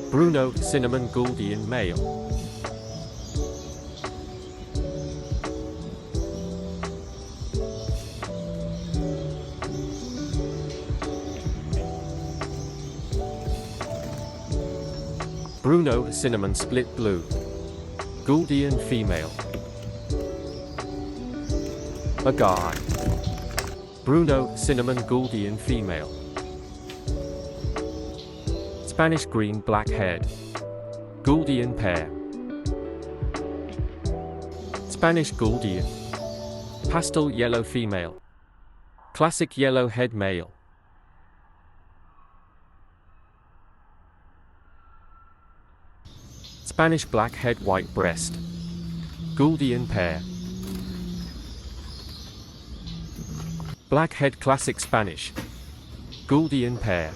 Bruno cinnamon Gouldian male. Bruno cinnamon split blue. Gouldian female. A guy. Bruno cinnamon Gouldian female. Spanish green black head. Gouldian pair. Spanish Gouldian. Pastel yellow female. Classic yellow head male. Spanish black head white breast. Gouldian pair. Black head classic Spanish. Gouldian pair.